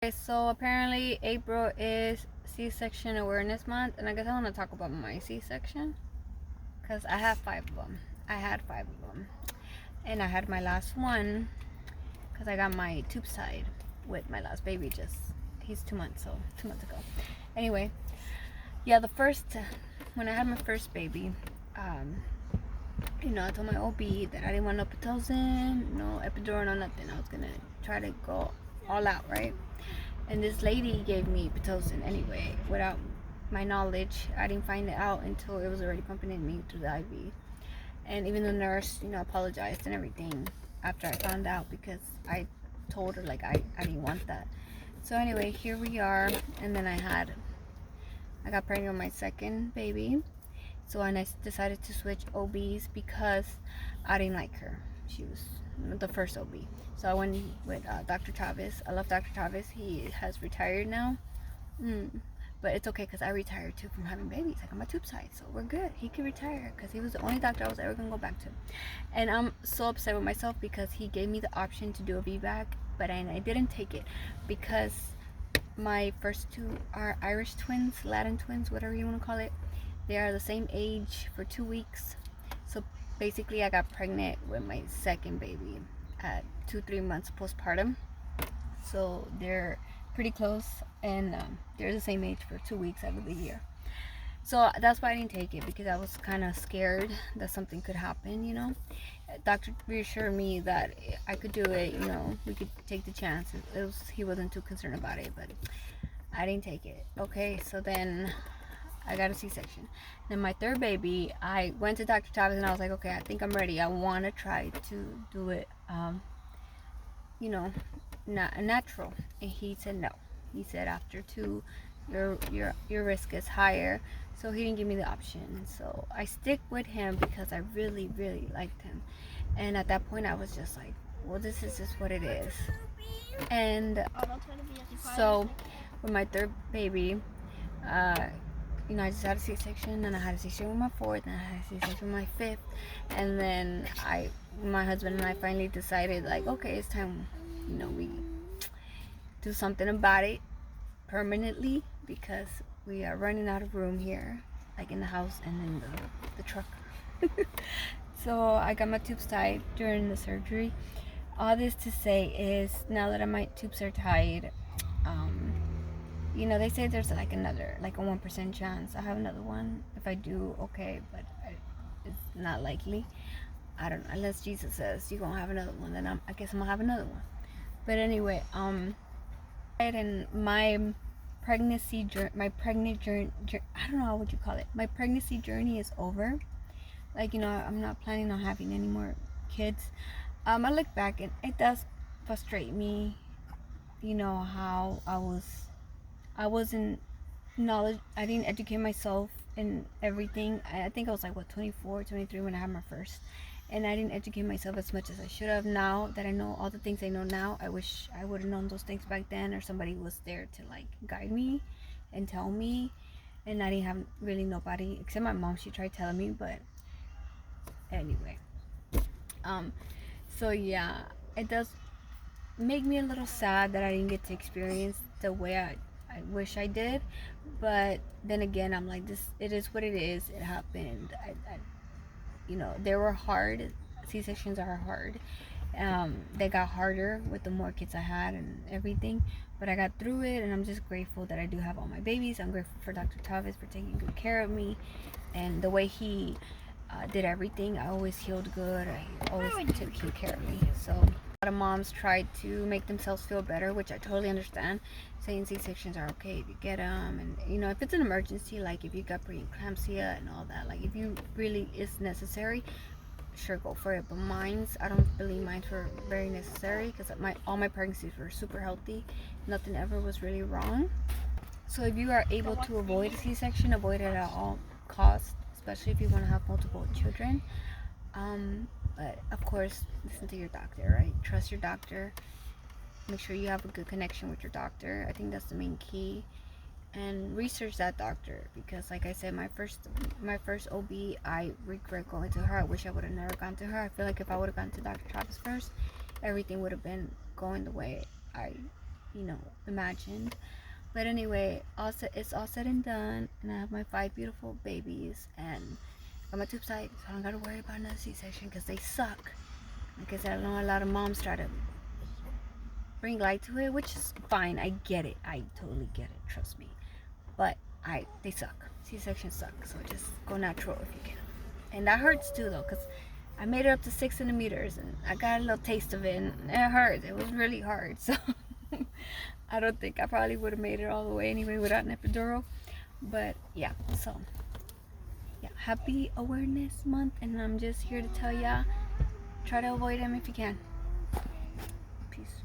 Okay, so apparently April is C-section awareness month, and I guess I want to talk about my C-section because I have 5 of them. I had 5 of them, and I had my last one because I got my tube side with my last baby. Just he's 2 months, so 2 months ago. Anyway, yeah, the first when I had my first baby, um, I told my OB that I didn't want no pitocin, no epidural, no nothing. I was gonna try to go all out, right? And this lady gave me pitocin anyway, without my knowledge. I didn't find it out until it was already pumping in me through the IV. And even the nurse, apologized and everything after I found out because I told her like I didn't want that. So anyway, here we are, and then I got pregnant with my second baby. So and I decided to switch OBs because I didn't like her. She was the first OB. So I went with Dr. Travis. I love Dr. Travis. He has retired now. But it's okay because I retired too from having babies. I got my tube side, so we're good. He could retire because he was the only doctor I was ever going to go back to. And I'm so upset with myself because he gave me the option to do a VBAC, but I didn't take it because my first two are Irish twins, Latin twins, whatever you want to call it. They are the same age for 2 weeks. So basically, I got pregnant with my second baby at 2-3 months postpartum. So they're pretty close, and they're the same age for 2 weeks out of the year. So that's why I didn't take it, because I was kind of scared that something could happen. Doctor reassured me that I could do it. We could take the chance. He wasn't too concerned about it, but I didn't take it. Okay, so then I got a C-section. Then my third baby, I went to Dr. Travis and I was like, okay, I think I'm ready. I want to try to do it, not natural. And he said no. He said after 2, your risk is higher. So he didn't give me the option. So I stick with him because I really, really liked him. And at that point, I was just like, well, this is just what it is. And so with my third baby, I just had a C-section, and I had a C-section with my fourth, and I had a C-section with my fifth, and then my husband and I finally decided, like, okay, it's time, we do something about it permanently, because we are running out of room here, like in the house and in the truck. So I got my tubes tied during the surgery. All this to say is, now that my tubes are tied, they say there's like a 1% chance I have another one. If I do, okay, but it's not likely. I don't know, unless Jesus says you're gonna have another one, then I guess I'm gonna have another one. But anyway, and my pregnancy journey, I don't know what you call it. My pregnancy journey is over. I'm not planning on having any more kids. I look back and it does frustrate me, how I wasn't knowledge. I didn't educate myself in everything. I think I was like 24, 23 when I had my first, and I didn't educate myself as much as I should have. Now that I know all the things I know now, I wish I would have known those things back then, or somebody was there to like guide me and tell me. And I didn't have really nobody except my mom. She tried telling me, but anyway. So yeah, it does make me a little sad that I didn't get to experience the way I wish I did. But then again, I'm like, this, it is what it is. It happened. They were hard. C-sections are hard. They got harder with the more kids I had and everything. But I got through it, and I'm just grateful that I do have all my babies. I'm grateful for Dr. Tavis for taking good care of me, and the way he did everything. I always healed good. I always took good care of me. So a lot of moms try to make themselves feel better, which I totally understand, saying C-sections are okay if you get them, and if it's an emergency, like if you got preeclampsia and all that, like if you really is necessary, sure, go for it. But I don't believe mine were very necessary, because all my pregnancies were super healthy. Nothing ever was really wrong. So if you are able to avoid a C-section, avoid it at all costs, especially if you want to have multiple children. But of course, listen to your doctor, right? Trust your doctor. Make sure you have a good connection with your doctor. I think that's the main key. And research that doctor, because like I said, my first OB, I regret going to her. I wish I would have never gone to her. I feel like if I would have gone to Dr. Travis first, everything would have been going the way I imagined. But anyway, it's all said and done, and I have my 5 beautiful babies, and I got my tubes tight, so I don't gotta worry about another C-section because they suck. Like I said, I know a lot of moms try to bring light to it, which is fine. I get it. I totally get it. Trust me. But they suck. C-sections suck. So just go natural if you can. And that hurts too, though, because I made it up to 6 centimeters, and I got a little taste of it, and it hurt. It was really hard. So I don't think I probably would have made it all the way anyway without an epidural. But yeah, so yeah, happy awareness month, and I'm just here to tell y'all, try to avoid them if you can. Peace.